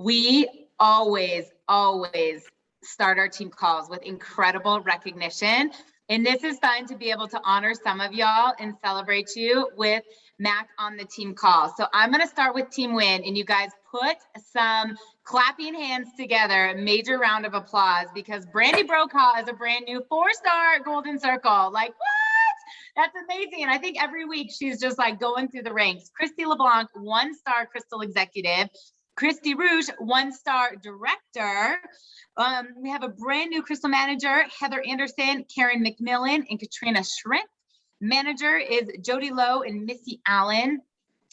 we always start our team calls with incredible recognition. And this is fun to be able to honor some of y'all and celebrate you with Mac on the team call. So I'm going to start with Team Win, and you guys put some clapping hands together, a major round of applause, because Brandy Brokaw is a brand new 4-star Golden Circle. Like, what? That's amazing. I think every week she's just like going through the ranks. Christy LeBlanc, 1-star Crystal Executive. Christy Rouge, 1-star Director. We have a brand new Crystal Manager, Heather Anderson, Karen McMillan, and Katrina Schritt. Manager is Jody Lowe and Missy Allen.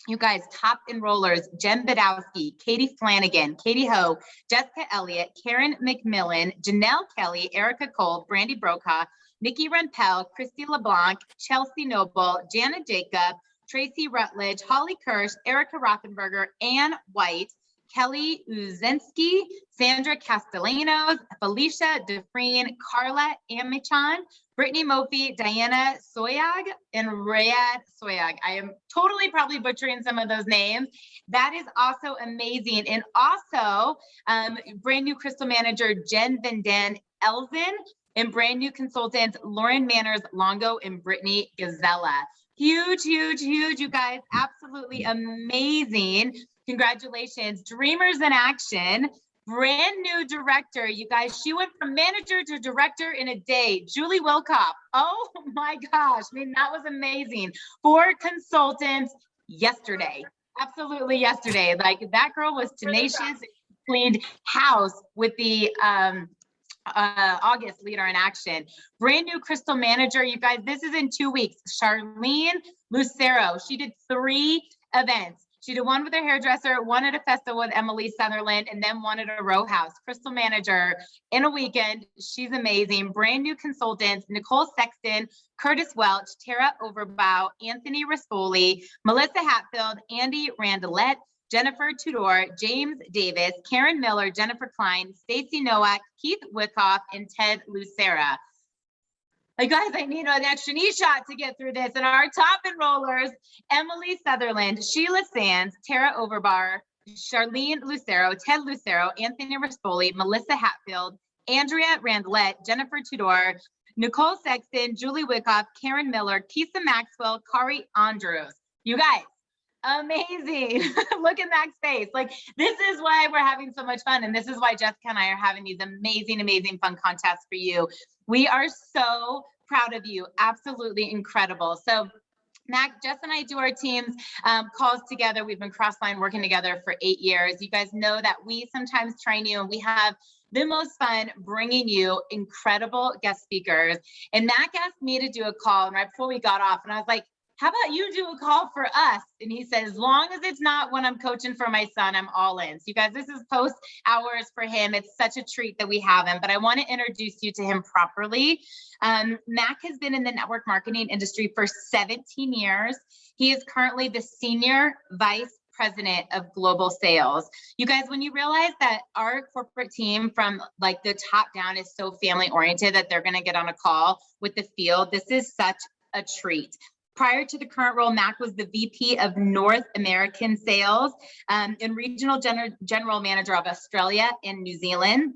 You guys, top enrollers, Jen Badowski, Katie Flanagan, Katie Ho, Jessica Elliott, Karen McMillan, Janelle Kelly, Erica Cole, Brandy Brokaw, Nikki Runpel, Christy LeBlanc, Chelsea Noble, Jana Jacob, Tracy Rutledge, Holly Kirsch, Erica Rothenberger, Ann White, Kelly Uzensky, Sandra Castellanos, Felicia Defreen, Carla Amichan, Brittany Mofi, Diana Soyag, and Rayad Soyag. I am totally probably butchering some of those names. That is also amazing. And also brand new Crystal Manager, Jen Vanden Elzen, and brand new consultants, Lauren Manners Longo and Brittany Gazella. Huge, huge, huge, you guys, absolutely amazing. Congratulations, Dreamers in Action, brand new director. You guys, she went from manager to director in a day. Julie Wilcock. Oh my gosh. I mean, that was amazing. 4 consultants yesterday. Absolutely yesterday. Like, that girl was tenacious, cleaned house with the August Leader in Action. Brand new Crystal Manager. You guys, this is in 2 weeks. Charlene Lucero. She did 3 events. She did one with her hairdresser, one at a festival with Emily Sutherland, and then one at a row house. Crystal Manager in a weekend. She's amazing. Brand new consultants, Nicole Sexton, Curtis Welch, Tara Overbaugh, Anthony Rispoli, Melissa Hatfield, Andy Randolette, Jennifer Tudor, James Davis, Karen Miller, Jennifer Klein, Stacy Nowak, Keith Wyckoff, and Ted Lucera. Like, guys, I need an extra knee shot to get through this. And our top enrollers, Emily Sutherland, Sheila Sands, Tara Overbar, Charlene Lucero, Ted Lucero, Anthony Rispoli, Melissa Hatfield, Andrea Randlett, Jennifer Tudor, Nicole Sexton, Julie Wyckoff, Karen Miller, Kisa Maxwell, Kari Andrews. You guys, amazing. Look at Mac's face. Like, this is why we're having so much fun. And this is why Jessica and I are having these amazing, amazing fun contests for you. We are so proud of you. Absolutely incredible. So Mac, Jess and I do our teams calls together. We've been cross-line working together for 8 years. You guys know that we sometimes train you, and we have the most fun bringing you incredible guest speakers. And Mac asked me to do a call, and right before we got off, and I was like, how about you do a call for us? And he said, as long as it's not when I'm coaching for my son, I'm all in. So you guys, this is post hours for him. It's such a treat that we have him, but I want to introduce you to him properly. Mac has been in the network marketing industry for 17 years. He is currently the Senior Vice President of Global Sales. You guys, when you realize that our corporate team from like the top down is so family oriented that they're going to get on a call with the field, this is such a treat. Prior to the current role, Mac was the VP of North American Sales and Regional General Manager of Australia and New Zealand.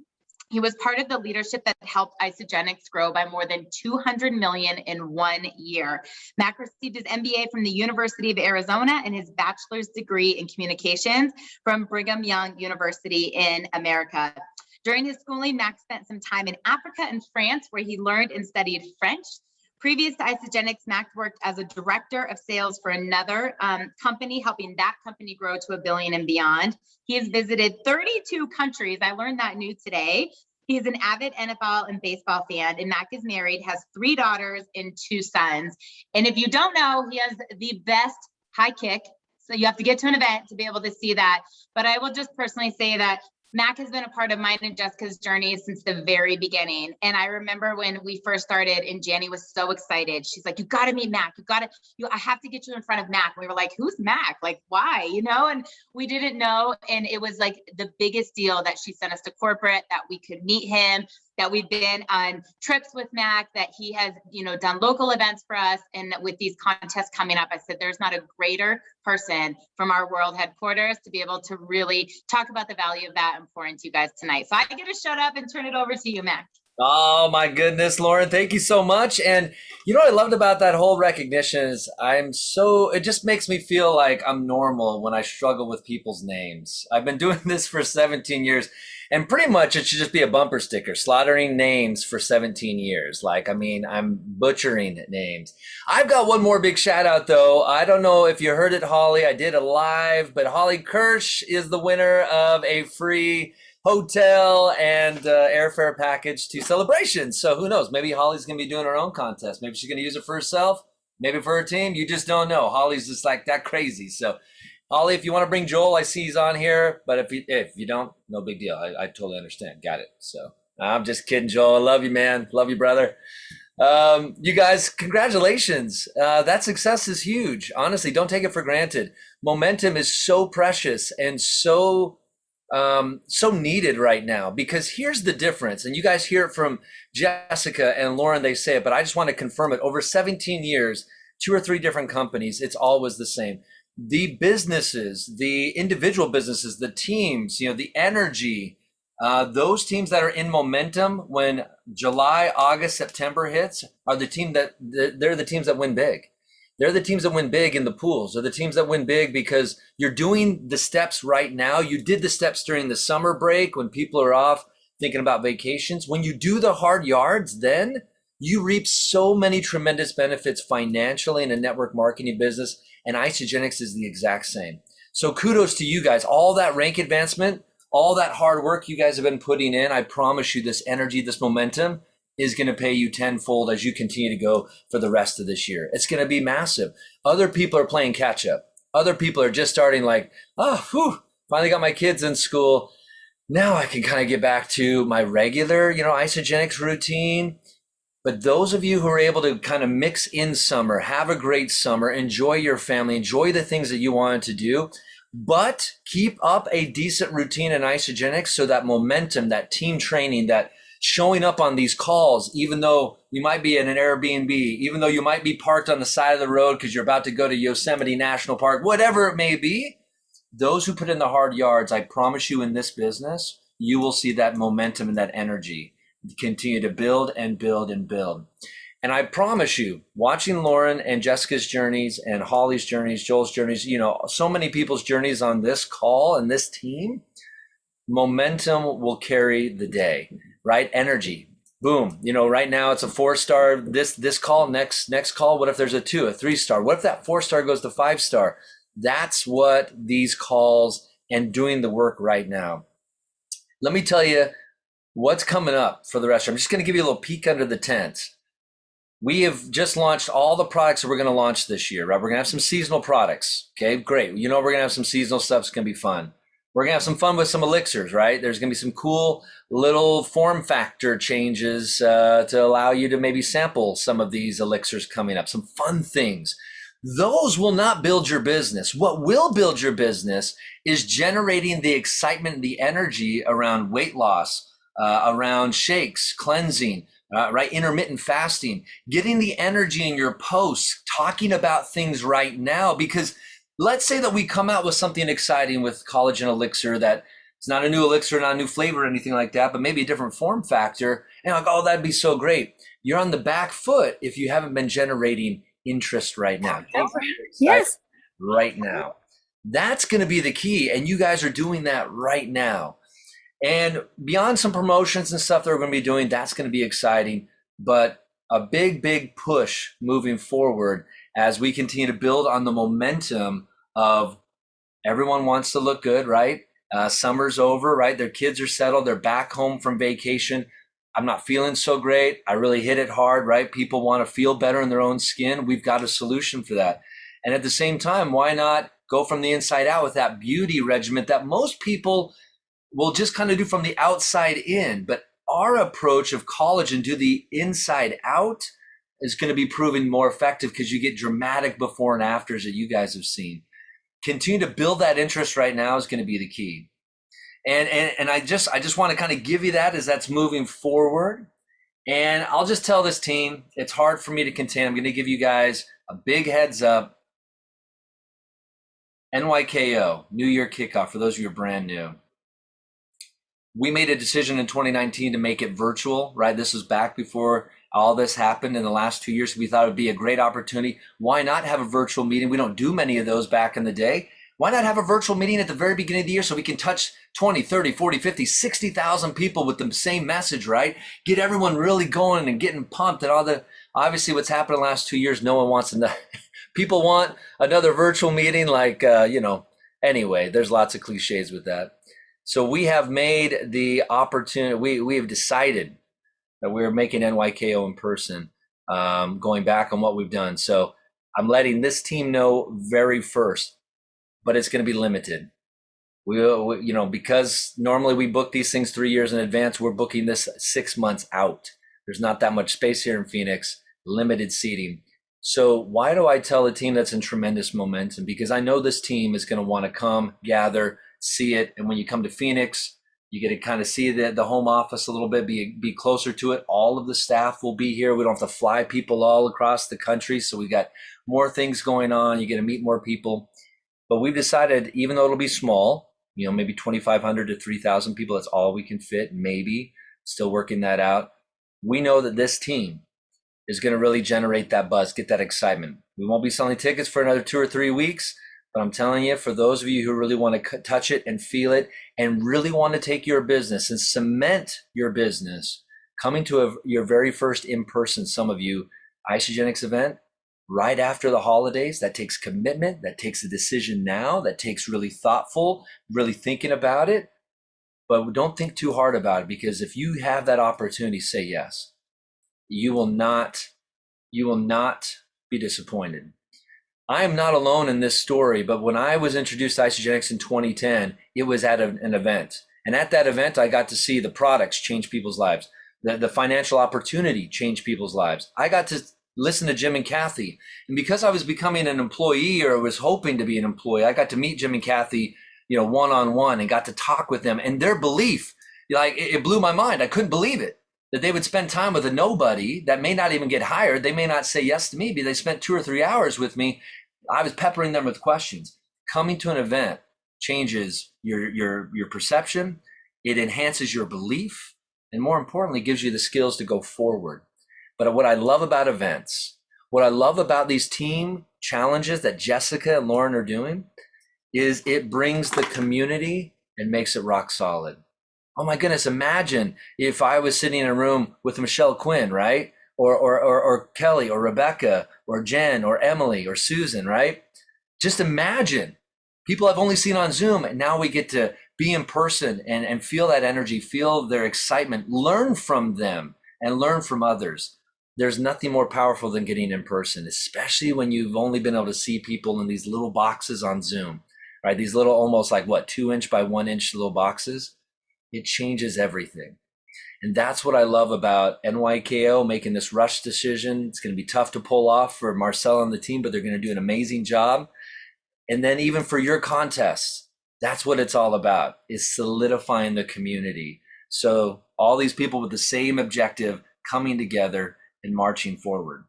He was part of the leadership that helped Isagenix grow by more than 200 million in 1 year. Mac received his MBA from the University of Arizona and his bachelor's degree in communications from Brigham Young University in America. During his schooling, Mac spent some time in Africa and France, where he learned and studied French. Previous to Isagenix, Mac worked as a director of sales for another company, helping that company grow to $1 billion and beyond. He has visited 32 countries. I learned that new today. He is an avid NFL and baseball fan, and Mac is married, has 3 daughters and 2 sons. And if you don't know, he has the best high kick. So you have to get to an event to be able to see that. But I will just personally say that Mac has been a part of mine and Jessica's journey since the very beginning. And I remember when we first started and Janny was so excited. She's like, you got to meet Mac. I have to get you in front of Mac. And we were like, who's Mac? Like, why? You know, and we didn't know. And it was like the biggest deal that she sent us to corporate, that we could meet him, that we've been on trips with Mac, that he has, done local events for us. And with these contests coming up, I said, there's not a greater person from our world headquarters to be able to really talk about the value of that and pour into you guys tonight. So I get to shut up and turn it over to you, Mac. Oh my goodness, Lauren, thank you so much. And what I loved about that whole recognition is it just makes me feel like I'm normal when I struggle with people's names. I've been doing this for 17 years, and pretty much it should just be a bumper sticker, slaughtering names for 17 years. I'm butchering names. I've got one more big shout out though. I don't know if you heard it, Holly. I did a live, but Holly Kirsch is the winner of a free hotel and airfare package to Celebration. So who knows? Maybe Holly's going to be doing her own contest. Maybe she's going to use it for herself. Maybe for her team. You just don't know. Holly's just like that crazy. So Holly, if you want to bring Joel, I see he's on here. But if you don't, no big deal. I totally understand. Got it. So I'm just kidding, Joel. I love you, man. Love you, brother. You guys, congratulations. That success is huge. Honestly, don't take it for granted. Momentum is so precious and so needed right now, because here's the difference. And you guys hear it from Jessica and Lauren, they say it, but I just want to confirm it. Over 17 years, 2 or 3 different companies, it's always the same. The businesses, the individual businesses, the teams, the energy, those teams that are in momentum when July, August, September hits are they're the teams that win big. They're the teams that win big in the pools. They're the teams that win big because you're doing the steps right now. You did the steps during the summer break when people are off thinking about vacations. When you do the hard yards, then you reap so many tremendous benefits financially in a network marketing business. And Isagenix is the exact same. So kudos to you guys. All that rank advancement, all that hard work you guys have been putting in, I promise you this energy, this momentum is going to pay you tenfold as you continue to go for the rest of this year. It's going to be massive. Other people are playing catch up. Other people are just starting finally got my kids in school. Now I can kind of get back to my regular, Isagenix routine. But those of you who are able to kind of mix in summer, have a great summer, enjoy your family, enjoy the things that you wanted to do, but keep up a decent routine in Isagenix so that momentum, that team training, that showing up on these calls, even though you might be in an Airbnb, even though you might be parked on the side of the road because you're about to go to Yosemite National Park, whatever it may be, those who put in the hard yards, I promise you in this business, you will see that momentum and that energy continue to build and build and build. And I promise you, watching Lauren and Jessica's journeys and Holly's journeys, Joel's journeys, so many people's journeys on this call and this team, momentum will carry the day. Right? Energy. Boom. Right now it's a 4-star, this call, next call. What if there's a 2, a 3-star? What if that 4-star goes to 5-star? That's what these calls and doing the work right now. Let me tell you what's coming up for the rest. I'm just going to give you a little peek under the tent. We have just launched all the products that we're going to launch this year, right? We're going to have some seasonal products. Okay, great. We're going to have some seasonal stuff. It's going to be fun. We're going to have some fun with some elixirs, right? There's going to be some cool little form factor changes to allow you to maybe sample some of these elixirs coming up, some fun things. Those will not build your business. What will build your business is generating the excitement and the energy around weight loss, around shakes, cleansing, right? Intermittent fasting, getting the energy in your posts, talking about things right now, because let's say that we come out with something exciting with collagen elixir that it's not a new elixir, not a new flavor or anything like that, but maybe a different form factor. And like, oh, that'd be so great. You're on the back foot if you haven't been generating interest right now. Yes. Right now. That's going to be the key. And you guys are doing that right now. And beyond some promotions and stuff that we're going to be doing, that's going to be exciting. But a big, big push moving forward as we continue to build on the momentum of everyone wants to look good, right? Summer's over, right? Their kids are settled. They're back home from vacation. I'm not feeling so great. I really hit it hard, right? People want to feel better in their own skin. We've got a solution for that. And at the same time, why not go from the inside out with that beauty regimen that most people will just kind of do from the outside in? But our approach of collagen, do the inside out, is going to be proven more effective because you get dramatic before and afters that you guys have seen. Continue to build that interest right now is going to be the key. And I just want to kind of give you that as that's moving forward. And I'll just tell this team, it's hard for me to contain. I'm going to give you guys a big heads up. NYKO, New Year kickoff, for those of you who are brand new. We made a decision in 2019 to make it virtual, right? This was back before all this happened in the last 2 years. We thought it would be a great opportunity. Why not have a virtual meeting? We don't do many of those back in the day. Why not have a virtual meeting at the very beginning of the year so we can touch 20, 30, 40, 50, 60,000 people with the same message, right? Get everyone really going and getting pumped and all the, obviously what's happened in the last 2 years, no one wants to, people want another virtual meeting like, anyway, there's lots of cliches with that. So we have made the opportunity, we have decided that we're making NYKO in person, going back on what we've done. So I'm letting this team know very first, but it's going to be limited. We because normally we book these things 3 years in advance, we're booking this 6 months out. There's not that much space here in Phoenix, limited seating. So why do I tell a team that's in tremendous momentum? Because I know this team is going to want to come, gather, see it. And when you come to Phoenix, you get to kind of see the home office a little bit, be closer to it. All of the staff will be here. We don't have to fly people all across the country. So we got more things going on. You get to meet more people. But we've decided, even though it'll be small, maybe 2,500 to 3,000 people, that's all we can fit, maybe. Still working that out. We know that this team is going to really generate that buzz, get that excitement. We won't be selling tickets for another 2 or 3 weeks, but I'm telling you, for those of you who really want to touch it and feel it and really want to take your business and cement your business, coming to your very first in-person, some of you, Isagenix event, right after the holidays, that takes commitment, that takes a decision now, that takes really thoughtful, really thinking about it. But don't think too hard about it, because if you have that opportunity, say yes. You will not be disappointed. I am not alone in this story, but when I was introduced to Isagenix in 2010, it was at an event. And at that event, I got to see the products change people's lives. The financial opportunity change people's lives. I got to listen to Jim and Kathy. And because I was becoming an employee, or was hoping to be an employee, I got to meet Jim and Kathy, one-on-one, and got to talk with them. And their belief, it blew my mind. I couldn't believe it, that they would spend time with a nobody that may not even get hired. They may not say yes to me, but they spent 2 or 3 hours with me. I was peppering them with questions. Coming to an event changes your perception. It enhances your belief, and more importantly, gives you the skills to go forward. But what I love about events, what I love about these team challenges that Jessica and Lauren are doing, is it brings the community and makes it rock solid. Oh my goodness, imagine if I was sitting in a room with Michelle Quinn, right? Or Kelly, or Rebecca, or Jen, or Emily, or Susan, right? Just imagine people I've only seen on Zoom, and now we get to be in person and feel that energy, feel their excitement, learn from them and learn from others. There's nothing more powerful than getting in person, especially when you've only been able to see people in these little boxes on Zoom, right? These little, almost like 2-inch by 1-inch little boxes. It changes everything. And that's what I love about NYKO making this rush decision. It's going to be tough to pull off for Marcella and the team, but they're going to do an amazing job. And then even for your contests, that's what it's all about, is solidifying the community. So all these people with the same objective coming together and marching forward.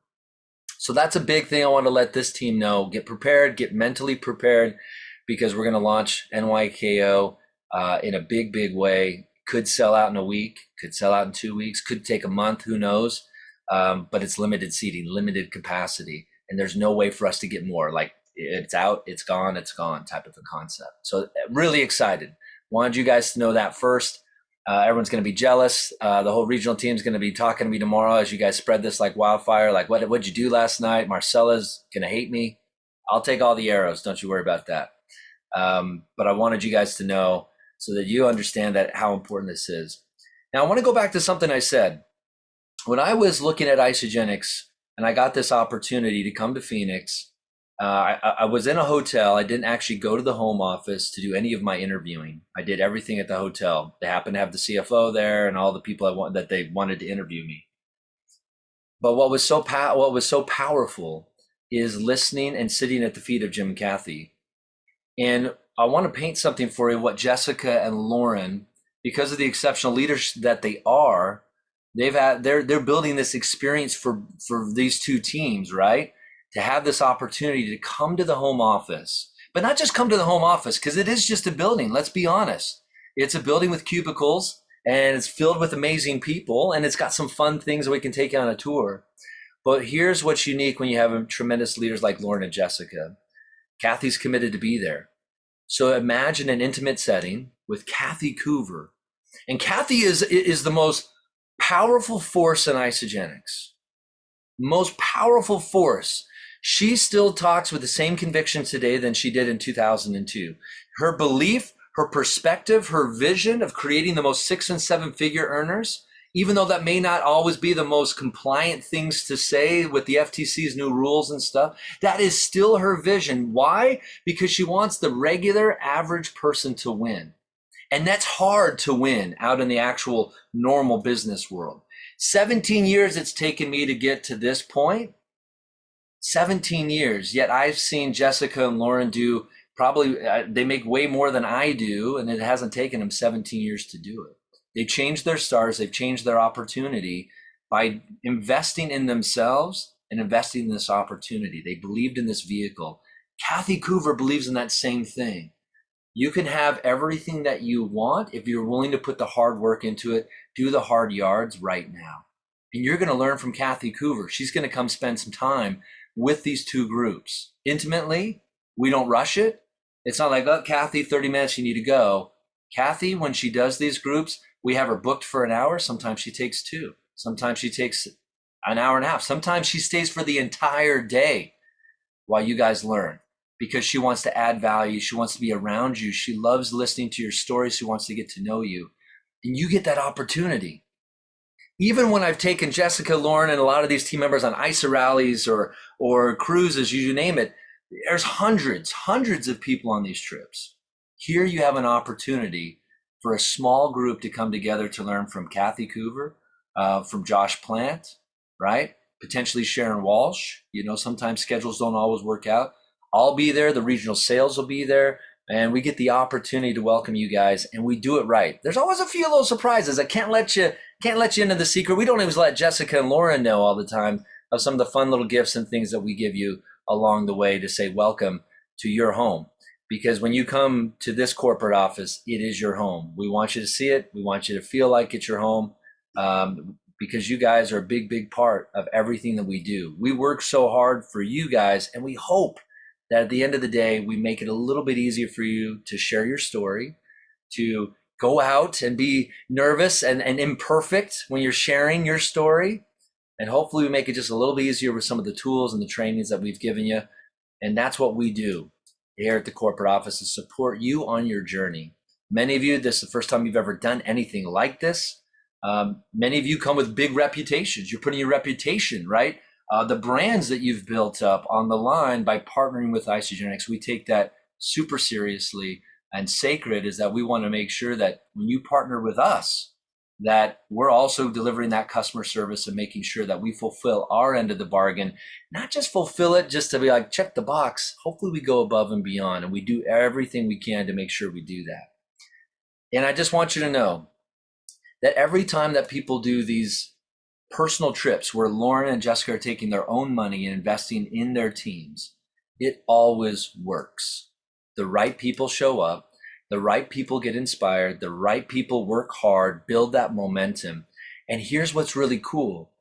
So that's a big thing I want to let this team know. Get prepared, get mentally prepared, because we're going to launch NYKO in a big, big way. Could sell out in a week, could sell out in 2 weeks, could take a month, who knows? But it's limited seating, limited capacity, and there's no way for us to get more. Like, it's out, it's gone type of a concept. So really excited. Wanted you guys to know that first. Everyone's going to be jealous. The whole regional team is going to be talking to me tomorrow as you guys spread this like wildfire. Like, what'd you do last night? Marcella's going to hate me. I'll take all the arrows. Don't you worry about that. But I wanted you guys to know, so that you understand that how important this is. Now, I want to go back to something I said. When I was looking at Isagenix and I got this opportunity to come to Phoenix, I was in a hotel. I didn't actually go to the home office to do any of my interviewing. I did everything at the hotel. They happened to have the CFO there and all the people that they wanted to interview me. But what was so powerful is listening and sitting at the feet of Jim and Kathy. And I want to paint something for you, what Jessica and Lauren, because of the exceptional leaders that they are, they're building this experience for these two teams, right? To have this opportunity to come to the home office, but not just come to the home office, because it is just a building. Let's be honest. It's a building with cubicles and it's filled with amazing people and it's got some fun things that we can take on a tour. But here's what's unique when you have tremendous leaders like Lauren and Jessica. Kathy's committed to be there. So imagine an intimate setting with Kathy Coover. And Kathy is the most powerful force in Isagenix. Most powerful force. She still talks with the same conviction today than she did in 2002. Her belief, her perspective, her vision of creating the most 6- and 7-figure earners, even though that may not always be the most compliant things to say with the FTC's new rules and stuff, that is still her vision. Why? Because she wants the regular average person to win. And that's hard to win out in the actual normal business world. 17 years it's taken me to get to this point. 17 years, yet I've seen Jessica and Lauren do probably, they make way more than I do, and it hasn't taken them 17 years to do it. They changed their stars, they've changed their opportunity by investing in themselves and investing in this opportunity. They believed in this vehicle. Kathy Coover believes in that same thing. You can have everything that you want if you're willing to put the hard work into it, do the hard yards right now. And you're going to learn from Kathy Coover. She's going to come spend some time with these two groups intimately. We don't rush it. It's not like, oh, Kathy, 30 minutes, you need to go. Kathy, when she does these groups, we have her booked for an hour. Sometimes she takes 2. Sometimes she takes an hour and a half. Sometimes she stays for the entire day while you guys learn, because she wants to add value. She wants to be around you. She loves listening to your stories. She wants to get to know you. And you get that opportunity. Even when I've taken Jessica, Lauren, and a lot of these team members on ISA rallies or cruises, you name it, there's hundreds of people on these trips. Here you have an opportunity for a small group to come together to learn from Kathy Coover, from Josh Plant, right? Potentially Sharon Walsh. You know, sometimes schedules don't always work out. I'll be there. The regional sales will be there. And we get the opportunity to welcome you guys, and we do it right. There's always a few little surprises. I can't let you into the secret. We don't always let Jessica and Lauren know all the time of some of the fun little gifts and things that we give you along the way to say welcome to your home. Because when you come to this corporate office, it is your home. We want you to see it. We want you to feel like it's your home, because you guys are a big part of everything that we do. We work so hard for you guys, and we hope that at the end of the day, we make it a little bit easier for you to share your story, to go out and be nervous and imperfect when you're sharing your story. And hopefully we make it just a little bit easier with some of the tools and the trainings that we've given you. And that's what we do here at the corporate office, to support you on your journey. Many of you, this is the first time you've ever done anything like this. Many of you come with big reputations. You're putting your reputation, right? The brands that you've built up on the line by partnering with Isagenix. We take that super seriously, and sacred is that we want to make sure that when you partner with us, that we're also delivering that customer service and making sure that we fulfill our end of the bargain, not just fulfill it just to be like, check the box. Hopefully we go above and beyond, and we do everything we can to make sure we do that. And I just want you to know that every time that people do these personal trips where Lauren and Jessica are taking their own money and investing in their teams, it always works. The right people show up, the right people get inspired, the right people work hard, build that momentum. And here's what's really cool.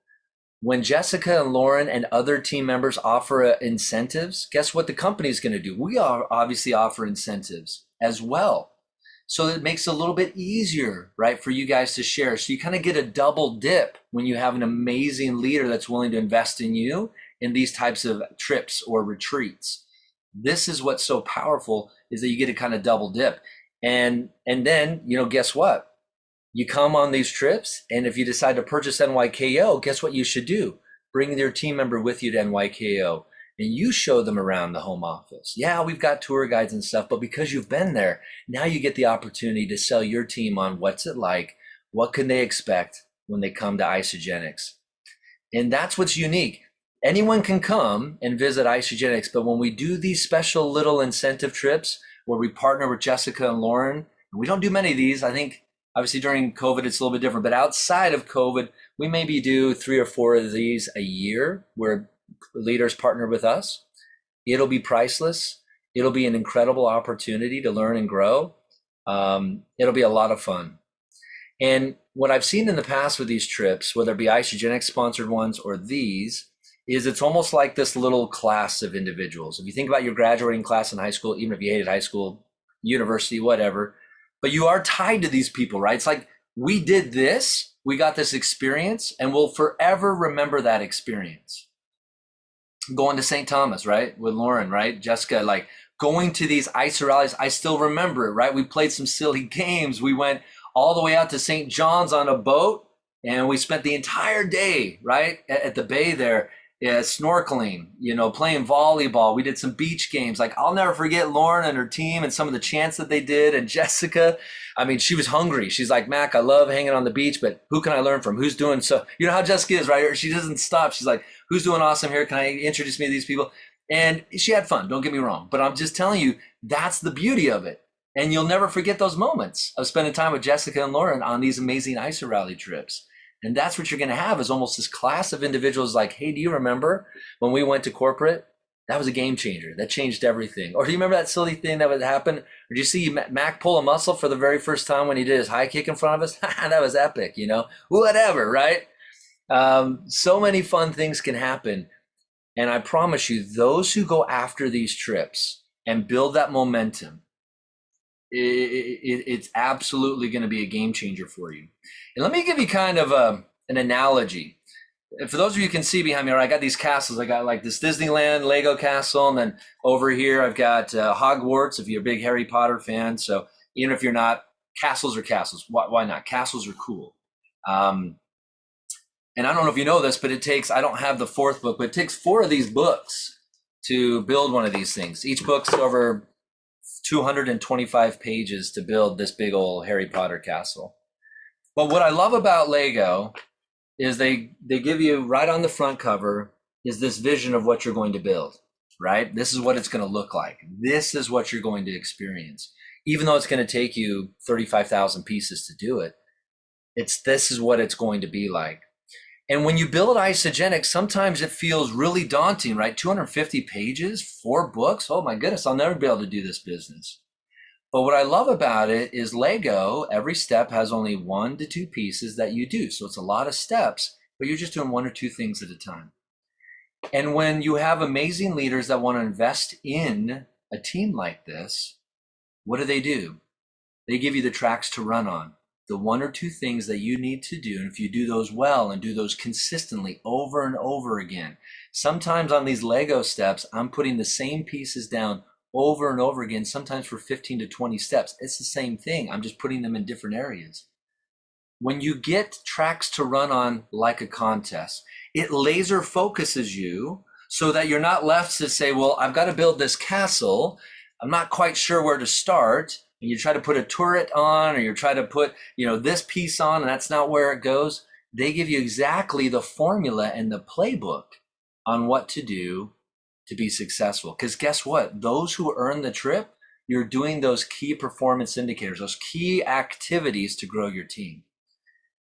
When Jessica and Lauren and other team members offer incentives, guess what the company is going to do? We obviously offer incentives as well. So it makes it a little bit easier, right, for you guys to share. So you kind of get a double dip when you have an amazing leader that's willing to invest in you in these types of trips or retreats. This is what's so powerful, is that you get a kind of double dip. And then, you know, guess what? You come on these trips, and if you decide to purchase NYKO, guess what you should do? Bring your team member with you to NYKO. And you show them around the home office. Yeah, we've got tour guides and stuff, but because you've been there, now you get the opportunity to sell your team on what's it like, what can they expect when they come to Isagenix. And that's what's unique. Anyone can come and visit Isagenix, but when we do these special little incentive trips, where we partner with Jessica and Lauren. We don't do many of these. I think obviously during COVID, it's a little bit different, but outside of COVID, we maybe do 3 or 4 of these a year where leaders partner with us. It'll be priceless. It'll be an incredible opportunity to learn and grow. It'll be a lot of fun. And what I've seen in the past with these trips, whether it be Isagenix sponsored ones or these, is it's almost like this little class of individuals. If you think about your graduating class in high school, even if you hated high school, university, whatever, but you are tied to these people, right? It's like, we did this, we got this experience, and we'll forever remember that experience. Going to St. Thomas, right? With Lauren, right? Jessica, like going to these ISA rallies, I still remember it, right? We played some silly games. We went all the way out to St. John's on a boat, and we spent the entire day, right, at the bay there, snorkeling, playing volleyball. We did some beach games. Like, I'll never forget Lauren and her team and some of the chants that they did. And Jessica, I mean, she was hungry. She's like, Mac, I love hanging on the beach, but who can I learn from? Who's doing so? You know how Jessica is, right? She doesn't stop. She's like, who's doing awesome here? Can I introduce me to these people? And she had fun. Don't get me wrong. But I'm just telling you, that's the beauty of it. And you'll never forget those moments of spending time with Jessica and Lauren on these amazing ISA rally trips. And that's what you're going to have, is almost this class of individuals like, hey, do you remember when we went to corporate? That was a game changer. That changed everything. Or do you remember that silly thing that would happen? Or did you see Mac pull a muscle for the very first time when he did his high kick in front of us? That was epic, whatever, right? So many fun things can happen. And I promise you, those who go after these trips and build that momentum, it's absolutely going to be a game changer for you. And let me give you kind of an analogy. For those of you who can see behind me, I got these castles. I got like this Disneyland Lego castle, and then over here I've got Hogwarts, if you're a big Harry Potter fan. So even if you're not, castles are castles. Why not? Castles are cool. And I don't know if you know this, but I don't have the 4th book, but it takes 4 of these books to build one of these things. Each book's over 225 pages to build this big old Harry Potter castle. But what I love about Lego is they give you right on the front cover is this vision of what you're going to build, right? This is what it's going to look like. This is what you're going to experience. Even though it's going to take you 35,000 pieces to do it, this is what it's going to be like. And when you build Isagenix, sometimes it feels really daunting, right? 250 pages, 4 books. Oh my goodness, I'll never be able to do this business. But what I love about it is Lego, every step has only 1 to 2 pieces that you do. So it's a lot of steps, but you're just doing 1 or 2 things at a time. And when you have amazing leaders that want to invest in a team like this, what do? They give you the tracks to run on. The 1 or 2 things that you need to do. And if you do those well and do those consistently over and over again, sometimes on these Lego steps, I'm putting the same pieces down over and over again, sometimes for 15 to 20 steps. It's the same thing. I'm just putting them in different areas. When you get tracks to run on like a contest, it laser focuses you so that you're not left to say, well, I've got to build this castle. I'm not quite sure where to start. And you try to put a turret on, or you try to put, this piece on, and that's not where it goes. They give you exactly the formula and the playbook on what to do to be successful. Because guess what? Those who earn the trip, you're doing those key performance indicators, those key activities to grow your team.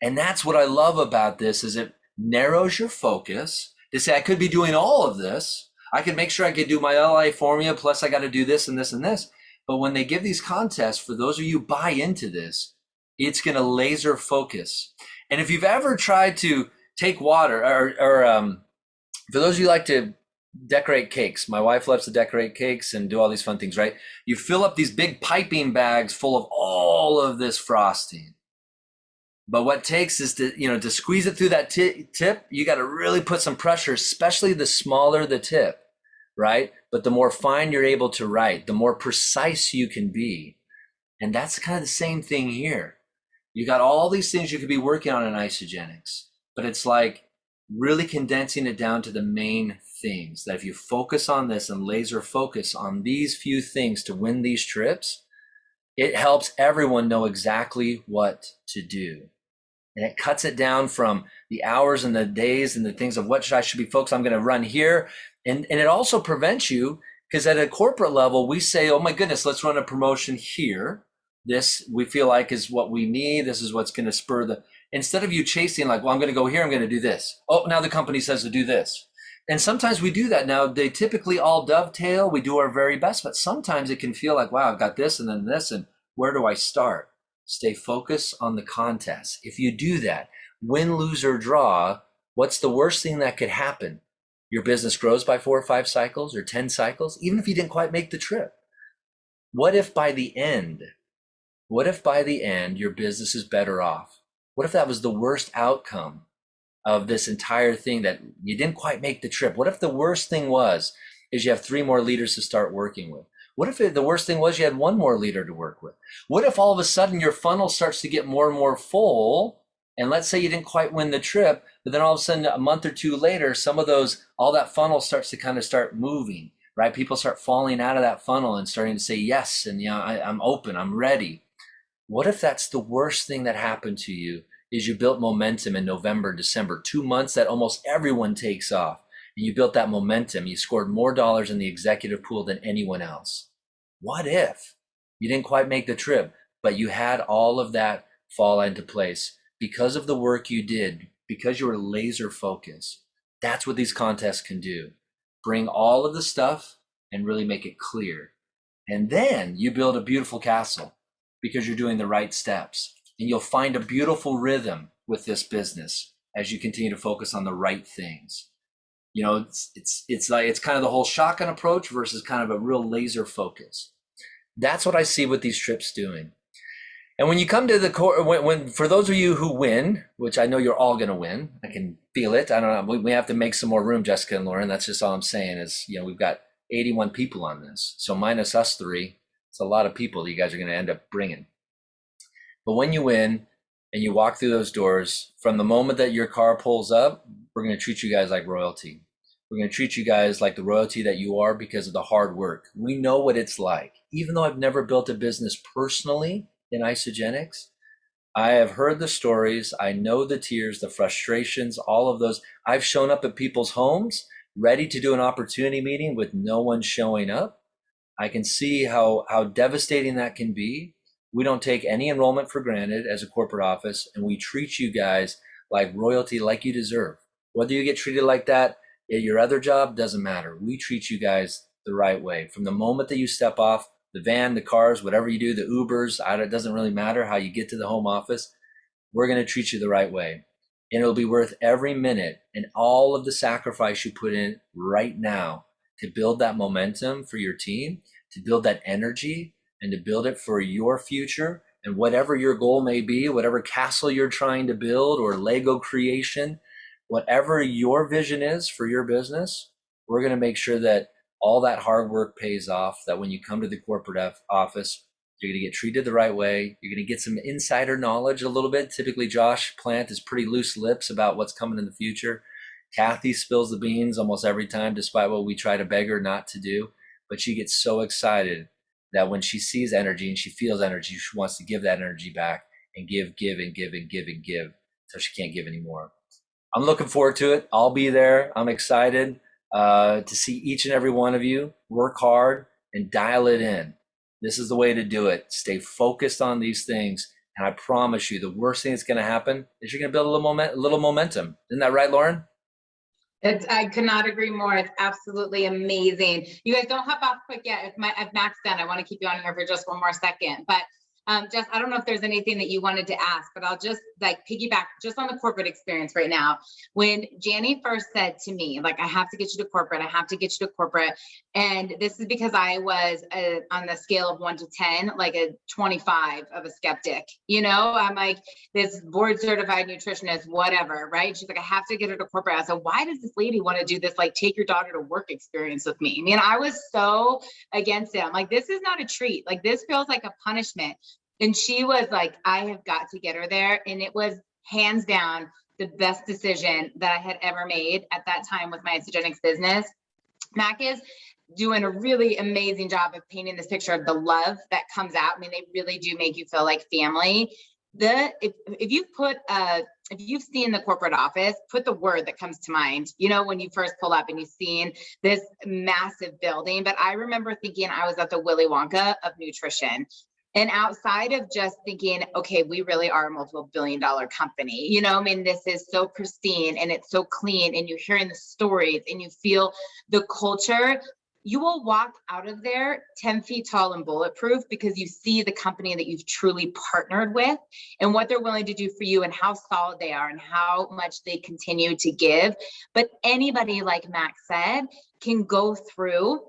And that's what I love about this, is it narrows your focus to say, I could be doing all of this. I could make sure I could do my LA formula, plus I got to do this and this and this. But when they give these contests, for those of you who buy into this, it's going to laser focus. And if you've ever tried to take water, or for those of you who like to decorate cakes, my wife loves to decorate cakes and do all these fun things, right? You fill up these big piping bags full of all of this frosting. But what it takes is to squeeze it through that tip, you got to really put some pressure, especially the smaller the tip, right? But the more fine you're able to write, the more precise you can be. And that's kind of the same thing here. You got all these things you could be working on in Isagenix, but it's like really condensing it down to the main things, that if you focus on this and laser focus on these few things to win these trips, it helps everyone know exactly what to do. And it cuts it down from the hours and the days and the things of what I should be focused on. I'm going to run here. And it also prevents you, Because at a corporate level, we say, oh my goodness, let's run a promotion here. This we feel like is what we need. This is what's going to spur the, instead of you chasing like, well, I'm going to go here, I'm going to do this. Oh, now the company says to do this. And sometimes we do that. Now they typically all dovetail. We do our very best, but sometimes it can feel like, wow, I've got this and then this, and where do I start? Stay focused on the contest. If you do that, win, lose, or draw, what's the worst thing that could happen? Your business grows by 4 or 5 cycles or 10 cycles, even if you didn't quite make the trip. What if by the end your business is better off? What if that was the worst outcome of this entire thing, that you didn't quite make the trip? What if the worst thing is you have 3 more leaders to start working with? What if the worst thing was you had 1 more leader to work with? What if all of a sudden your funnel starts to get more and more full, and let's say you didn't quite win the trip, but then all of a sudden a month or 2 later, all that funnel starts to kind of start moving, right? People start falling out of that funnel and starting to say yes, and I'm open, I'm ready. What if that's the worst thing that happened to you, is you built momentum in November, December, 2 months that almost everyone takes off. And you built that momentum. You scored more dollars in the executive pool than anyone else. What if you didn't quite make the trip, but you had all of that fall into place because of the work you did, because you were laser focused? That's what these contests can do. Bring all of the stuff and really make it clear. And then you build a beautiful castle because you're doing the right steps. And you'll find a beautiful rhythm with this business as you continue to focus on the right things. It's kind of the whole shotgun approach versus kind of a real laser focus. That's what I see what these trips doing. And when you come to the core, when for those of you who win, which I know you're all going to win, I can feel it. I don't know. We have to make some more room, Jessica and Lauren. That's just all I'm saying is, we've got 81 people on this. So minus us 3, it's a lot of people that you guys are going to end up bringing. But when you win and you walk through those doors, from the moment that your car pulls up, we're going to treat you guys like royalty. We're going to treat you guys like the royalty that you are because of the hard work. We know what it's like. Even though I've never built a business personally in Isagenix, I have heard the stories. I know the tears, the frustrations, all of those. I've shown up at people's homes ready to do an opportunity meeting with no one showing up. I can see how devastating that can be. We don't take any enrollment for granted as a corporate office, and we treat you guys like royalty, like you deserve. Whether you get treated like that at your other job, doesn't matter. We treat you guys the right way. From the moment that you step off the van, the cars, whatever you do, the Ubers, it doesn't really matter how you get to the home office. We're going to treat you the right way. And it'll be worth every minute and all of the sacrifice you put in right now to build that momentum for your team, to build that energy, and to build it for your future. And whatever your goal may be, whatever castle you're trying to build or Lego creation, whatever your vision is for your business, we're going to make sure that all that hard work pays off, that when you come to the corporate office, you're going to get treated the right way. You're going to get some insider knowledge a little bit. Typically, Josh Plant is pretty loose lips about what's coming in the future. Kathy spills the beans almost every time, despite what we try to beg her not to do. But she gets so excited that when she sees energy and she feels energy, she wants to give that energy back and give until she can't give anymore. I'm looking forward to it. I'll be there. I'm excited to see each and every one of you work hard and dial it in. This is the way to do it. Stay focused on these things. And I promise you, the worst thing that's going to happen is you're going to build a little momentum. Isn't that right, Lauren? I could not agree more. It's absolutely amazing. You guys don't hop off quick yet. If Mac's done, I want to keep you on here for just one more second. But Jess, I don't know if there's anything that you wanted to ask, but I'll just piggyback just on the corporate experience right now. When Janny first said to me, I have to get you to corporate, I have to get you to corporate. And this is because I was on the scale of 1 to 10, like a 25 of a skeptic, I'm like this board certified nutritionist, whatever, right? She's like, I have to get her to corporate. I said, why does this lady want to do this? Take your daughter to work experience with me. I mean, I was so against it. I'm like, this is not a treat. This feels like a punishment. And she was like, I have got to get her there. And it was hands down the best decision that I had ever made at that time with my Isagenix business. Mac is doing a really amazing job of painting this picture of the love that comes out. I mean, they really do make you feel like family. if you've seen the corporate office, put the word that comes to mind, you know, when you first pull up and you've seen this massive building. But I remember thinking I was at the Willy Wonka of nutrition. And outside of just thinking, okay, we really are a multiple billion-dollar company, you know, I mean, this is so pristine and it's so clean, and you're hearing the stories and you feel the culture. You will walk out of there 10 feet tall and bulletproof, because you see the company that you've truly partnered with and what they're willing to do for you and how solid they are and how much they continue to give. But anybody, like Max said, can go through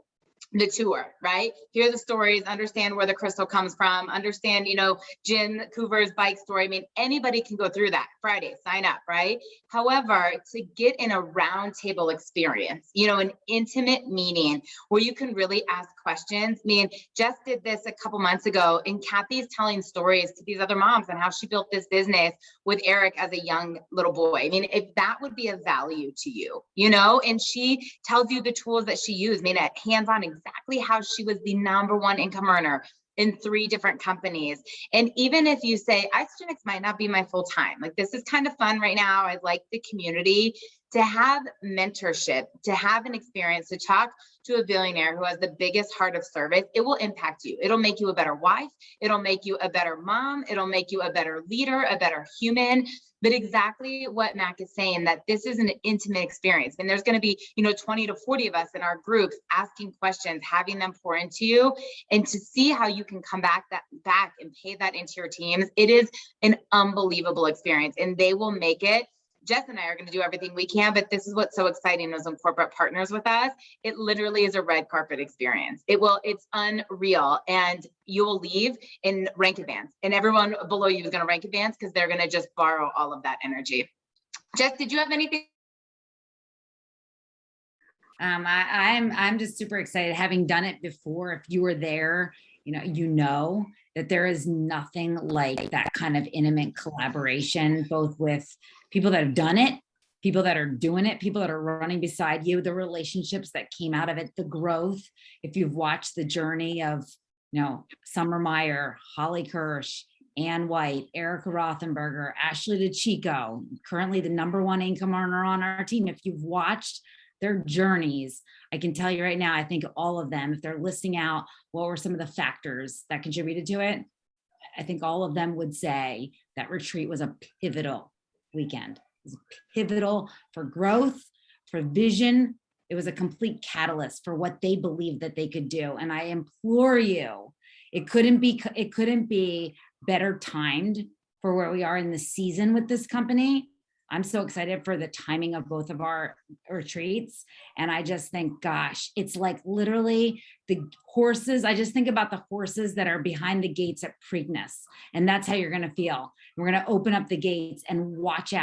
the tour, right? Hear the stories, understand where the crystal comes from, understand, you know, Jen Coover's bike story. I mean, anybody can go through that. Friday, sign up, right? However, to get in a round table experience, you know, an intimate meeting where you can really ask questions. I mean, Jess did this a couple months ago, and Kathy's telling stories to these other moms on how she built this business with Eric as a young little boy. I mean, if that would be of value to you, you know, and she tells you the tools that she used, I mean, at hands-on, exactly how she was the #1 income earner in 3 different companies. And even if you say, Isagenix might not be my full time, like, this is kind of fun right now, I like the community, to have mentorship, to have an experience, to talk to a billionaire who has the biggest heart of service, it will impact you. It'll make you a better wife. It'll make you a better mom. It'll make you a better leader, a better human. But exactly what Mac is saying, that this is an intimate experience. And there's going to be, you know, 20 to 40 of us in our groups asking questions, having them pour into you, and to see how you can come back and pay that into your teams. It is an unbelievable experience, and they will make it. Jess and I are going to do everything we can, but this is what's so exciting is when corporate partners with us, it literally is a red carpet experience. It's unreal. And you will leave in rank advance, and everyone below you is going to rank advance, because they're going to just borrow all of that energy. Jess, did you have anything? I'm just super excited, having done it before. If you were there, you know that there is nothing like that kind of intimate collaboration, both with people that have done it, people that are doing it, people that are running beside you, the relationships that came out of it, the growth. If you've watched the journey of, Summer Meyer, Holly Kirsch, Ann White, Erica Rothenberger, Ashley DeChico, currently the #1 income earner on our team. If you've watched their journeys, I can tell you right now, I think all of them, if they're listing out what were some of the factors that contributed to it, I think all of them would say that retreat was a pivotal weekend. It was pivotal for growth, for vision. It was a complete catalyst for what they believed that they could do. And I implore you, it couldn't be better timed for where we are in the season with this company. I'm so excited for the timing of both of our retreats. And I just think, gosh, it's like literally the horses. I just think about the horses that are behind the gates at Preakness. And that's how you're going to feel. We're going to open up the gates and watch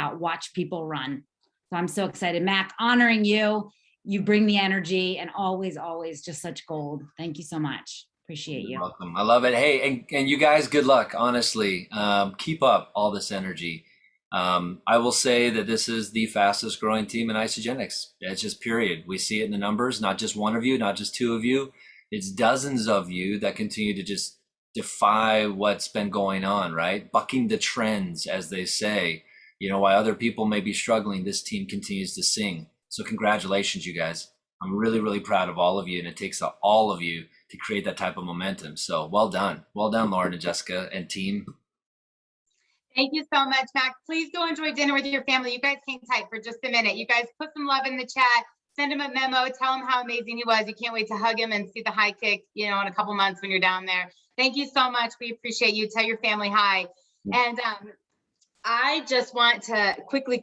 people run. So I'm so excited. Mac, honoring you. You bring the energy, and always, always just such gold. Thank you so much. Appreciate you. You're welcome. I love it. Hey, and you guys, good luck. Honestly, keep up all this energy. I will say that this is the fastest growing team in Isagenix. It's just period. We see it in the numbers, not just one of you, not just 2 of you. It's dozens of you that continue to just defy what's been going on, right? Bucking the trends, as they say. While other people may be struggling, this team continues to sing. So congratulations, you guys. I'm really, really proud of all of you, and it takes all of you to create that type of momentum. So well done. Well done, Lauren and Jessica and team. Thank you so much, Mac. Please go enjoy dinner with your family. You guys hang tight for just a minute. You guys put some love in the chat, send him a memo, tell him how amazing he was. You can't wait to hug him and see the high kick, in a couple months when you're down there. Thank you so much. We appreciate you. Tell your family hi. And I just want to quickly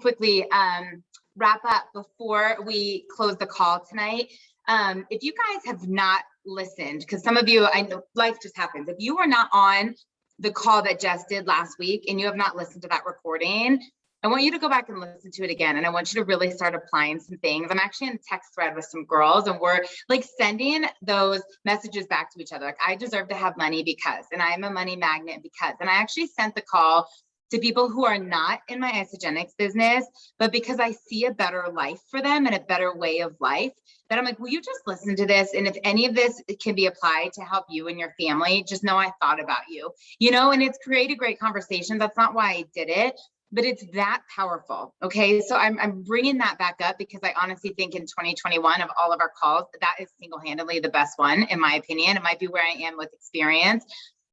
wrap up before we close the call tonight. If you guys have not listened, because some of you, I know life just happens. If you were not on the call that Jess did last week and you have not listened to that recording, I want you to go back and listen to it again. And I want you to really start applying some things. I'm actually in a text thread with some girls, and we're like sending those messages back to each other. Like, I deserve to have money because, and I'm a money magnet because, and I actually sent the call to people who are not in my Isagenix business, but because I see a better life for them and a better way of life, that I'm like, will you just listen to this? And if any of this can be applied to help you and your family, just know I thought about you, and it's created great conversations. That's not why I did it, but it's that powerful. Okay. So I'm bringing that back up because I honestly think in 2021 of all of our calls, that is single-handedly the best one, in my opinion. It might be where I am with experience,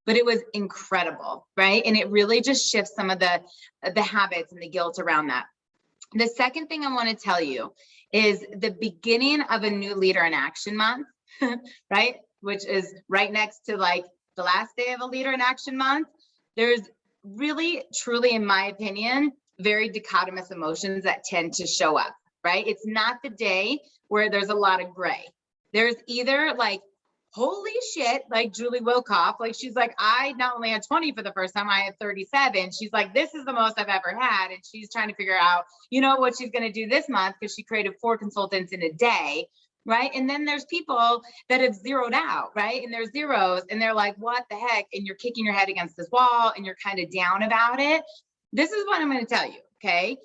but it was incredible, right? And it really just shifts some of the habits and the guilt around that. The second thing I want to tell you is the beginning of a new Leader in Action month, right? Which is right next to like the last day of a Leader in Action month. There's really, truly, in my opinion, very dichotomous emotions that tend to show up, right? It's not the day where there's a lot of gray. There's either like, holy shit, like Julie Wilkoff, like she's like, I not only had 20 for the first time, I had 37. She's like, this is the most I've ever had. And she's trying to figure out, what she's going to do this month because she created 4 consultants in a day, right? And then there's people that have zeroed out, right? And there's zeros and they're like, what the heck? And you're kicking your head against this wall and you're kind of down about it. This is what I'm going to tell you, okay?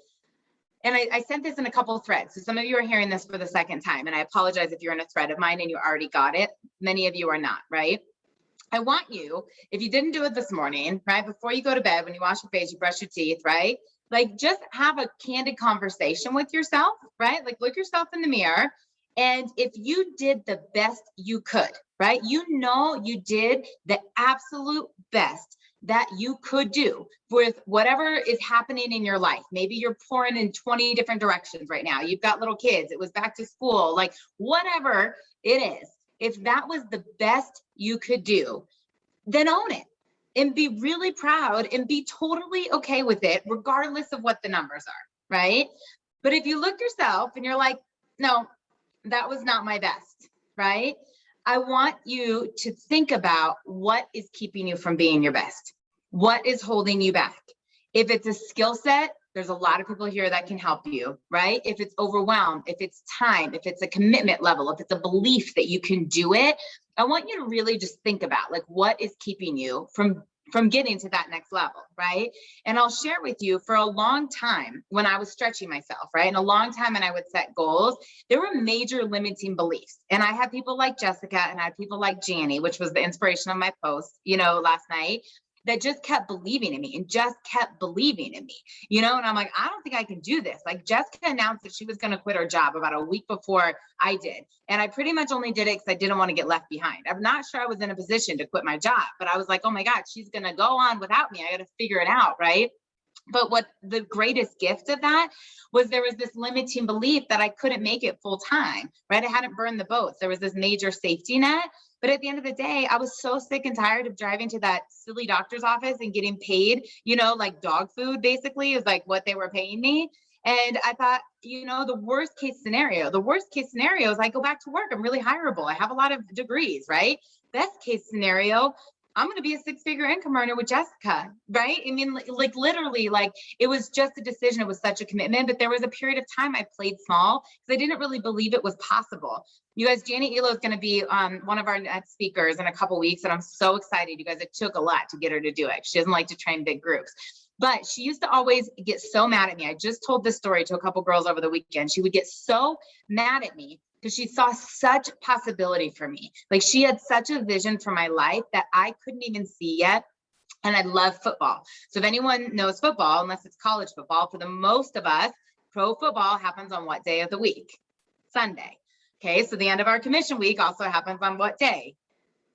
And I sent this in a couple of threads. So some of you are hearing this for the second time. And I apologize if you're in a thread of mine and you already got it. Many of you are not, right? I want you, if you didn't do it this morning, right? Before you go to bed, when you wash your face, you brush your teeth, right? Like just have a candid conversation with yourself, right? Like look yourself in the mirror. And if you did the best you could, right? You did the absolute best that you could do with whatever is happening in your life. Maybe you're pouring in 20 different directions right now. You've got little kids. It was back to school, like whatever it is. If that was the best you could do, then own it and be really proud and be totally okay with it, regardless of what the numbers are, right? But if you look yourself and you're like, no, that was not my best, right? I want you to think about what is keeping you from being your best. What is holding you back? If it's a skill set, there's a lot of people here that can help you, right? If it's overwhelmed, if it's time, if it's a commitment level, if it's a belief that you can do it, I want you to really just think about like what is keeping you from getting to that next level, right? And I'll share with you, for a long time when I was stretching myself, right? And a long time when I would set goals, there were major limiting beliefs. And I had people like Jessica and I had people like Janie, which was the inspiration of my post, last night, that just kept believing in me and just kept believing in me, and I'm like, I don't think I can do this. Like Jessica announced that she was going to quit her job about a week before I did. And I pretty much only did it because I didn't want to get left behind. I'm not sure I was in a position to quit my job, but I was like, oh my God, she's going to go on without me. I got to figure it out. Right. But what the greatest gift of that was, there was this limiting belief that I couldn't make it full time, right? I hadn't burned the boats. There was this major safety net. But at the end of the day, I was so sick and tired of driving to that silly doctor's office and getting paid, like dog food basically is like what they were paying me. And I thought, the worst case scenario is I go back to work. I'm really hireable. I have a lot of degrees, right? Best case scenario, I'm going to be a 6-figure income earner with Jessica, right? I mean, like literally, like it was just a decision. It was such a commitment, but there was a period of time I played small because I didn't really believe it was possible. You guys, Janet Elo is going to be one of our next speakers in a couple weeks. And I'm so excited. You guys, it took a lot to get her to do it. She doesn't like to train big groups, but she used to always get so mad at me. I just told this story to a couple girls over the weekend. She would get so mad at me because she saw such possibility for me. Like she had such a vision for my life that I couldn't even see yet. And I love football. So if anyone knows football, unless it's college football, for the most of us, pro football happens on what day of the week? Sunday. Okay, so the end of our commission week also happens on what day?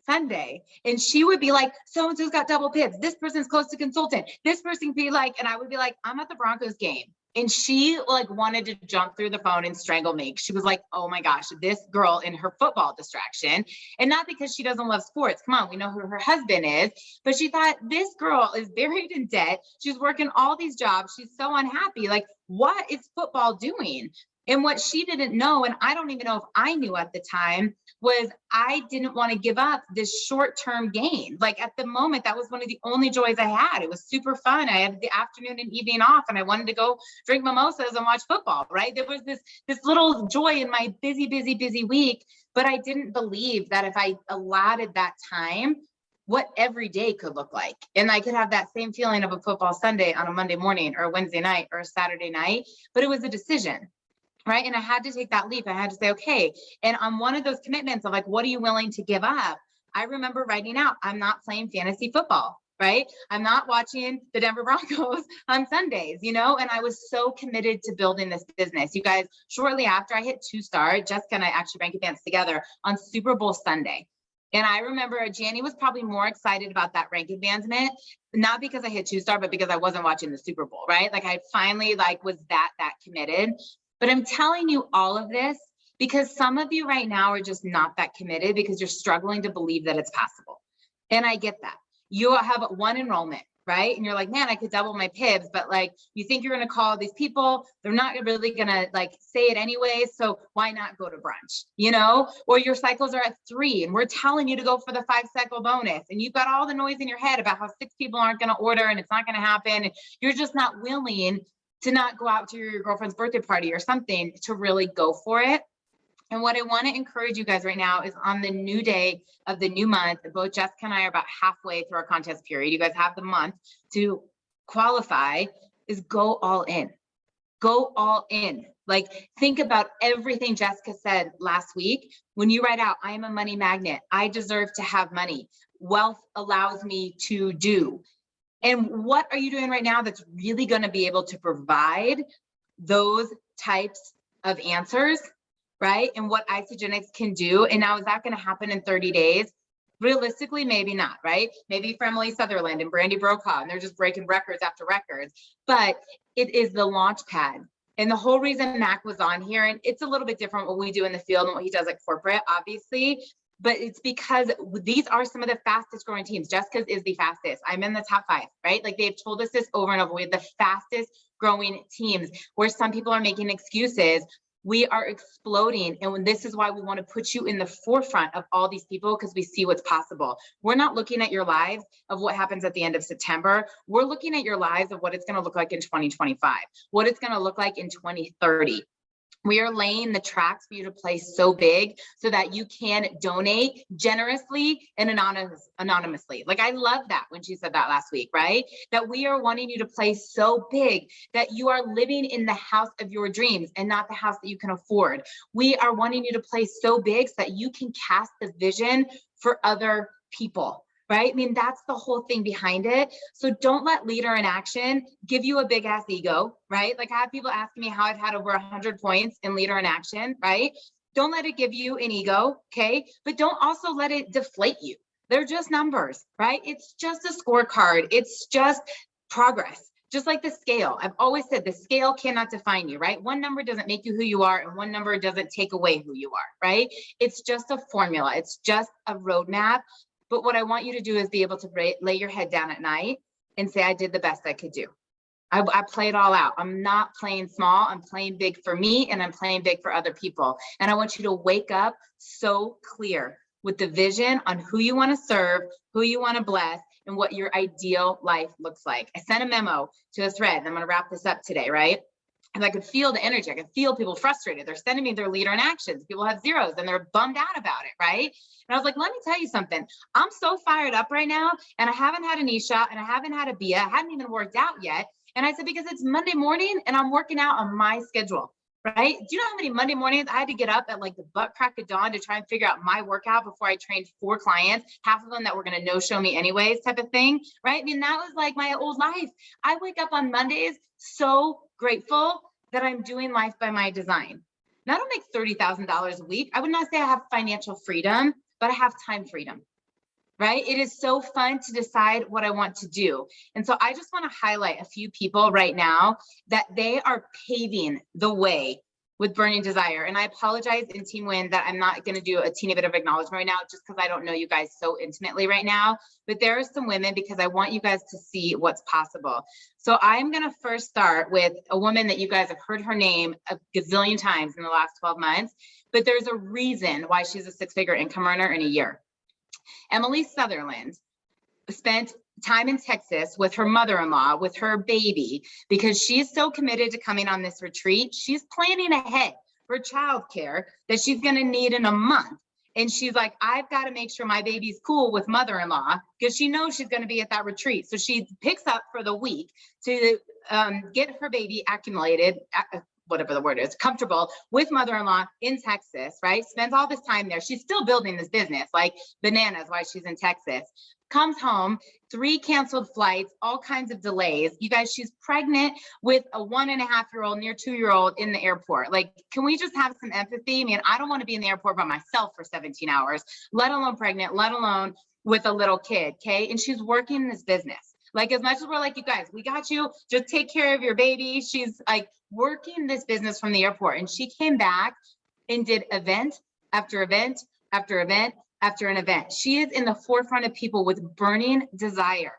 Sunday. And she would be like, so-and-so's got double pips. This person's close to consultant. This person be like, and I would be like, I'm at the Broncos game. And she like wanted to jump through the phone and strangle me. She was like, oh my gosh, this girl in her football distraction. And not because she doesn't love sports. Come on, we know who her husband is. But she thought, this girl is buried in debt. She's working all these jobs. She's so unhappy. Like, what is football doing? And what she didn't know, and I don't even know if I knew at the time, was I didn't want to give up this short-term gain. Like at the moment, that was one of the only joys I had. It was super fun. I had the afternoon and evening off and I wanted to go drink mimosas and watch football, right? There was this little joy in my busy week, but I didn't believe that if I allotted that time, what every day could look like. And I could have that same feeling of a football Sunday on a Monday morning or a Wednesday night or a Saturday night, but it was a decision. Right. And I had to take that leap. I had to say, okay. And on one of those commitments of like, what are you willing to give up? I remember writing out, I'm not playing fantasy football. Right. I'm not watching the Denver Broncos on Sundays, you know, and I was so committed to building this business. You guys, shortly after I hit 2-star, Jessica and I actually rank advanced together on Super Bowl Sunday. And I remember Janie was probably more excited about that rank advancement, not because I hit 2-star, but because I wasn't watching the Super Bowl. Right. Like I finally was that committed. But I'm telling you all of this because some of you right now are just not that committed because you're struggling to believe that it's possible. And I get that. You have one enrollment, right? And you're like, man, I could double my PIBs, but like, you think you're going to call these people. They're not really going to like say it anyway. So why not go to brunch, you know? Or your cycles are at 3 and we're telling you to go for the 5-cycle bonus. And you've got all the noise in your head about how 6 people aren't going to order and it's not going to happen. And you're just not willing to not go out to your girlfriend's birthday party or something to really go for it. And what I want to encourage you guys right now is on the new day of the new month, both Jessica and I are about halfway through our contest period. You guys have the month to qualify, is go all in. Go all in. Like think about everything Jessica said last week. When you write out, I am a money magnet. I deserve to have money. Wealth allows me to do. And what are you doing right now that's really going to be able to provide those types of answers, right? And what Isagenix can do. And now, is that going to happen in 30 days? Realistically, maybe not, right? Maybe for Emily Sutherland and Brandy Brokaw, and they're just breaking records after records. But it is the launch pad. And the whole reason Mac was on here, and it's a little bit different what we do in the field and what he does at corporate, obviously. But it's because these are some of the fastest growing teams. Jessica's is the fastest. I'm in the top 5, right? Like they've told us this over and over. We have the fastest growing teams where some people are making excuses. We are exploding. And this is why we want to put you in the forefront of all these people because we see what's possible. We're not looking at your lives of what happens at the end of September. We're looking at your lives of what it's going to look like in 2025, what it's going to look like in 2030. We are laying the tracks for you to play so big so that you can donate generously and anonymously. Like I love that when she said that last week, right? That we are wanting you to play so big that you are living in the house of your dreams and not the house that you can afford. We are wanting you to play so big so that you can cast the vision for other people. Right? I mean, that's the whole thing behind it. So don't let leader in action give you a big ass ego, right? Like I have people asking me how I've had over 100 points in leader in action, right? Don't let it give you an ego, okay? But don't also let it deflate you. They're just numbers, right? It's just a scorecard. It's just progress. Just like the scale. I've always said the scale cannot define you, right? One number doesn't make you who you are and one number doesn't take away who you are, right? It's just a formula. It's just a roadmap. But what I want you to do is be able to lay your head down at night and say, I did the best I could do. I play it all out. I'm not playing small. I'm playing big for me and I'm playing big for other people. And I want you to wake up so clear with the vision on who you want to serve, who you want to bless, and what your ideal life looks like. I sent a memo to a thread, and I'm going to wrap this up today, right? And I could feel the energy. I could feel people frustrated. They're sending me their leader in actions. People have zeros and they're bummed out about it, right? And I was like, let me tell you something. I'm so fired up right now, and I haven't had an e-shot and I haven't had a BIA. I hadn't even worked out yet. And I said, because it's Monday morning and I'm working out on my schedule, right? Do you know how many Monday mornings I had to get up at like the butt crack of dawn to try and figure out my workout before I trained 4 clients, half of them that were going to no-show me anyways type of thing, right? I mean, that was like my old life. I wake up on Mondays so grateful that I'm doing life by my design. Now, I don't make $30,000 a week. I would not say I have financial freedom, but I have time freedom, right? It is so fun to decide what I want to do. And so I just want to highlight a few people right now that they are paving the way with burning desire. And I apologize in Team Win that I'm not going to do a teeny bit of acknowledgement right now, just because I don't know you guys so intimately right now. But there are some women because I want you guys to see what's possible. So I'm going to first start with a woman that you guys have heard her name a gazillion times in the last 12 months, but there's a reason why she's a 6-figure income earner in a year. Emily Sutherland spent time in Texas with her mother-in-law, with her baby, because she's so committed to coming on this retreat. She's planning ahead for childcare that she's going to need in a month. And she's like, I've got to make sure my baby's cool with mother-in-law because she knows she's going to be at that retreat. So she picks up for the week to get her baby acclimated, whatever the word is, comfortable with mother-in-law in Texas, right? Spends all this time there. She's still building this business like bananas while she's in Texas. Comes home, 3 canceled flights, all kinds of delays. You guys, she's pregnant with a 1.5-year-old, near 2-year-old in the airport. Like, can we just have some empathy? I mean, I don't want to be in the airport by myself for 17 hours, let alone pregnant, let alone with a little kid, okay? And she's working in this business. Like, as much as we're like, you guys, we got you, just take care of your baby. She's like working this business from the airport. And she came back and did event after event after event after an event. She is in the forefront of people with burning desire.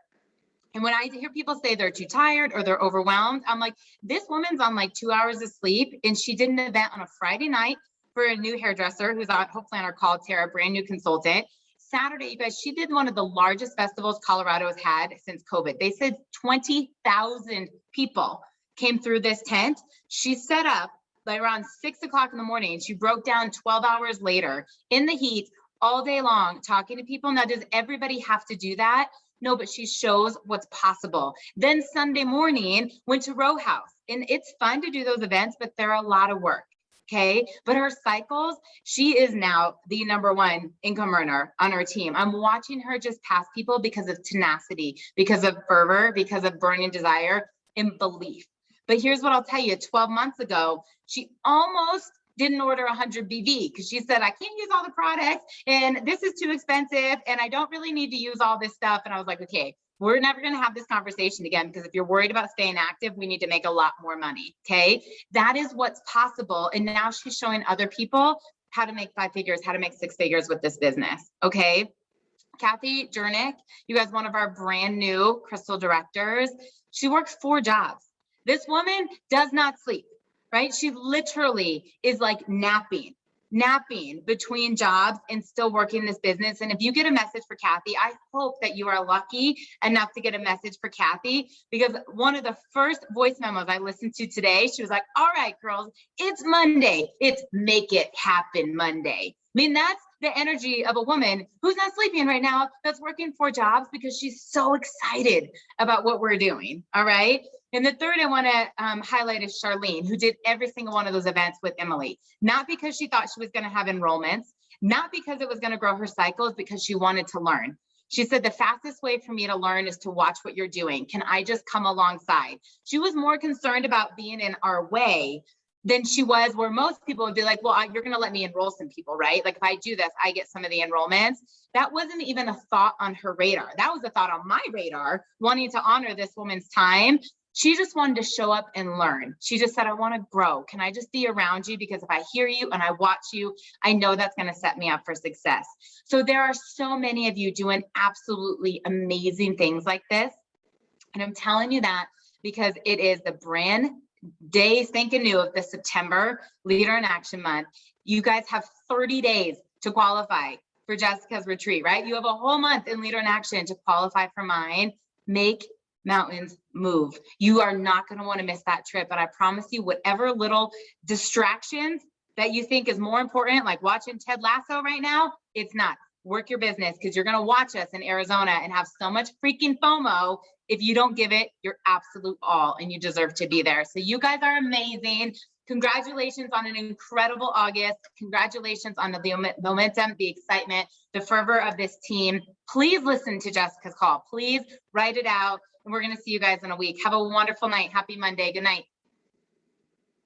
And when I hear people say they're too tired or they're overwhelmed, I'm like, this woman's on like 2 hours of sleep. And she did an event on a Friday night for a new hairdresser who's on, hopefully on our call, Tara, brand new consultant. Saturday, you guys, she did one of the largest festivals Colorado has had since COVID. They said 20,000 people came through this tent. She set up like around 6 o'clock in the morning and she broke down 12 hours later in the heat all day long, talking to people. Now, does everybody have to do that? No, but she shows what's possible. Then Sunday morning, went to Row House. And it's fun to do those events, but they're a lot of work, okay? But her cycles, she is now the #1 income earner on her team. I'm watching her just pass people because of tenacity, because of fervor, because of burning desire and belief. But here's what I'll tell you, 12 months ago, she almost didn't order 100 BV because she said, I can't use all the products and this is too expensive and I don't really need to use all this stuff. And I was like, okay, we're never going to have this conversation again because if you're worried about staying active, we need to make a lot more money, okay? That is what's possible. And now she's showing other people how to make 5 figures, how to make 6 figures with this business, okay? Kathy Jernick, you guys, one of our brand new crystal directors, she works 4 jobs. This woman does not sleep. Right? She literally is like napping between jobs and still working this business. And if you get a message for Kathy, I hope that you are lucky enough to get a message for Kathy, because one of the first voice memos I listened to today, she was like, all right, girls, it's Monday. It's make it happen Monday. I mean, that's the energy of a woman who's not sleeping right now, that's working 4 jobs because she's so excited about what we're doing. All right. And the third I want to highlight is Charlene, who did every single one of those events with Emily, not because she thought she was going to have enrollments, not because it was going to grow her cycles, because she wanted to learn. She said, the fastest way for me to learn is to watch what you're doing. Can I just come alongside? She was more concerned about being in our way than she was where most people would be like, well, you're going to let me enroll some people, right? Like if I do this, I get some of the enrollments. That wasn't even a thought on her radar. That was a thought on my radar, wanting to honor this woman's time. She just wanted to show up and learn. She just said, I want to grow. Can I just be around you? Because if I hear you and I watch you, I know that's going to set me up for success. So there are so many of you doing absolutely amazing things like this. And I'm telling you that because it is the brand day spanking new of the September Leader in Action Month. You guys have 30 days to qualify for Jessica's retreat, right? You have a whole month in Leader in Action to qualify for mine. Make mountains move. You are not going to want to miss that trip. And I promise you, whatever little distractions that you think is more important, like watching Ted Lasso right now, it's not. Work your business, because you're going to watch us in Arizona and have so much freaking FOMO if you don't give it your absolute all, and you deserve to be there. So you guys are amazing. Congratulations on an incredible August. Congratulations on the momentum, the excitement, the fervor of this team. Please listen to Jessica's call. Please write it out. And we're going to see you guys in a week. Have a wonderful night. Happy Monday. Good night.